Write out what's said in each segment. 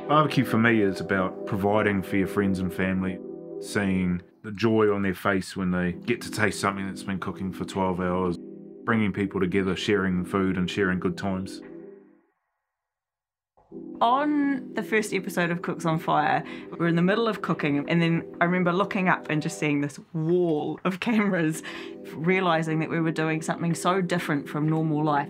Barbecue for me is about providing for your friends and family, seeing the joy on their face when they get to taste something that's been cooking for 12 hours, bringing people together, sharing food and sharing good times. On the first episode of Cooks on Fire, we were in the middle of cooking, and then I remember looking up and just seeing this wall of cameras, realising that we were doing something so different from normal life.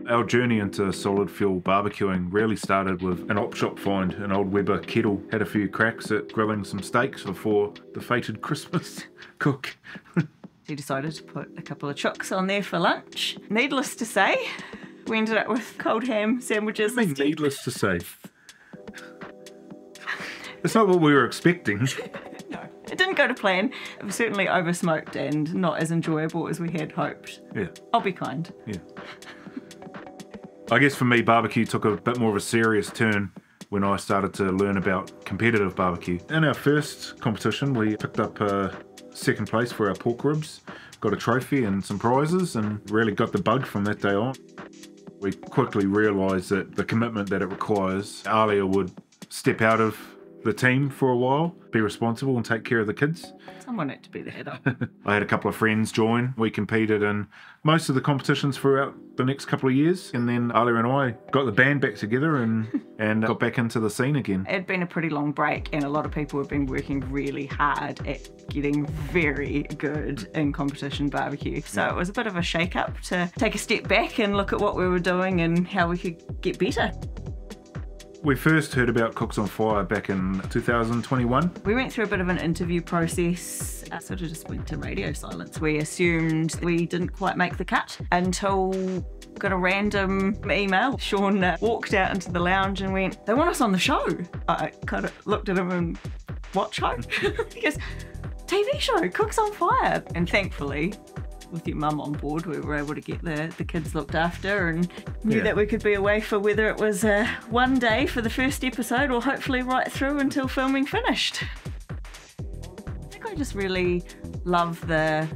Our journey into solid fuel barbecuing really started with an op shop find. An old Weber kettle had a few cracks at grilling some steaks before the fated Christmas cook. He decided to put a couple of chooks on there for lunch. Needless to say, we ended up with cold ham sandwiches. I mean, needless to say. It's not what we were expecting. No, it didn't go to plan. It was certainly oversmoked and not as enjoyable as we had hoped. Yeah. I'll be kind. Yeah. I guess for me, barbecue took a bit more of a serious turn when I started to learn about competitive barbecue. In our first competition, we picked up second place for our pork ribs, got a trophy and some prizes, and really got the bug from that day on. We quickly realised that the commitment that it requires, Alia would step out of the team for a while, be responsible and take care of the kids. Someone had to be the head up. I had a couple of friends join. We competed in most of the competitions throughout the next couple of years, and then Alia and I got the band back together and got back into the scene again. It had been a pretty long break, and a lot of people have been working really hard at getting very good in competition barbecue. So it was a bit of a shake-up to take a step back and look at what we were doing and how we could get better. We first heard about Cooks on Fire back in 2021. We went through a bit of an interview process, sort of just went to radio silence. We assumed we didn't quite make the cut until got a random email. Shaun walked out into the lounge and went, "They want us on the show." I kind of looked at him and, "What show?" He goes, "TV show, Cooks on Fire." And thankfully, with your mum on board, we were able to get the kids looked after and knew that we could be away for whether it was one day for the first episode or hopefully right through until filming finished. I think I just really love the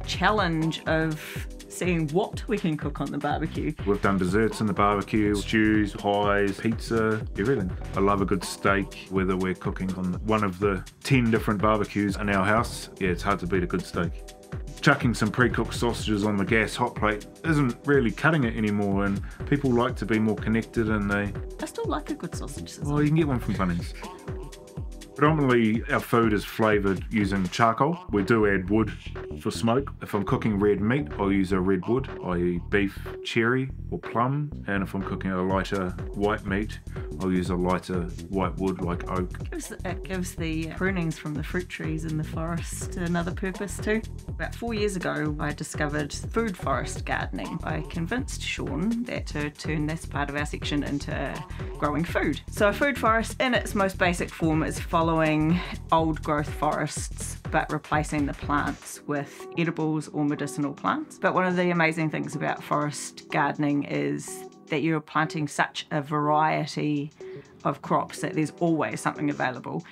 challenge of seeing what we can cook on the barbecue. We've done desserts in the barbecue, stews, pies, pizza, everything. I love a good steak, whether we're cooking on one of the 10 different barbecues in our house. Yeah, it's hard to beat a good steak. Chucking some pre-cooked sausages on the gas hot plate isn't really cutting it anymore, and people like to be more connected, and I still like a good sausage sizzle. Well, you can get one from Bunnings. Predominantly our food is flavoured using charcoal. We do add wood for smoke. If I'm cooking red meat, I'll use a red wood, i.e. beef, cherry or plum. And if I'm cooking a lighter white meat, I'll use a lighter white wood like oak. It gives the prunings from the fruit trees in the forest another purpose too. About 4 years ago, I discovered food forest gardening. I convinced Shaun that to turn this part of our section into growing food. So a food forest in its most basic form is following old growth forests but replacing the plants with edibles or medicinal plants. But one of the amazing things about forest gardening is that you're planting such a variety of crops that there's always something available.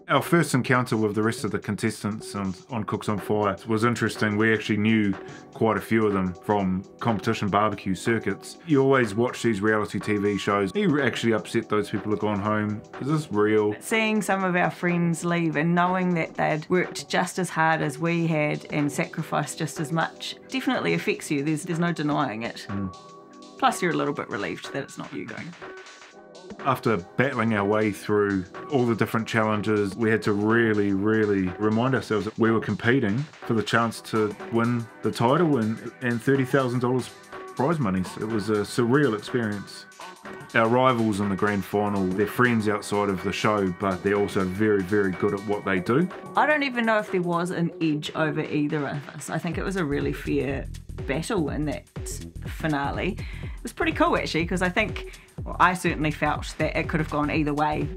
Our first encounter with the rest of the contestants on Cooks on Fire was interesting. We actually knew quite a few of them from competition barbecue circuits. You always watch these reality TV shows. Are you actually upset those people have gone home? Is this real? Seeing some of our friends leave and knowing that they'd worked just as hard as we had and sacrificed just as much definitely affects you. There's no denying it. Plus you're a little bit relieved that it's not you going. After battling our way through all the different challenges, we had to really remind ourselves that we were competing for the chance to win the title and $30,000 prize monies. It was a surreal experience. Our rivals in the grand final, they're friends outside of the show, but they're also very good at what they do. I don't even know if there was an edge over either of us. I think it was a really fair battle in that finale. It was pretty cool actually, because I think, well, I certainly felt that it could have gone either way.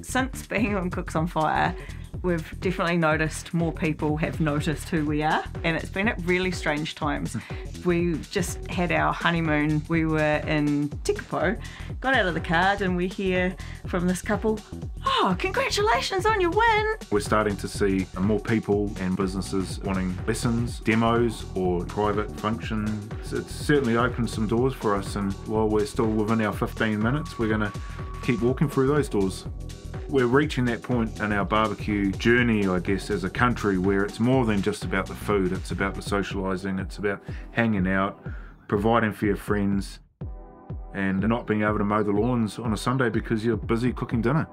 Since being on Cooks on Fire, we've definitely noticed more people have noticed who we are, and it's been at really strange times. We just had our honeymoon. We were in Tekapo, got out of the car, and we hear from this couple, "Oh, congratulations on your win." We're starting to see more people and businesses wanting lessons, demos, or private functions. It's certainly opened some doors for us, and while we're still within our 15 minutes, we're going to keep walking through those doors. We're reaching that point in our barbecue journey, I guess, as a country where it's more than just about the food. It's about the socialising, it's about hanging out, providing for your friends, and not being able to mow the lawns on a Sunday because you're busy cooking dinner.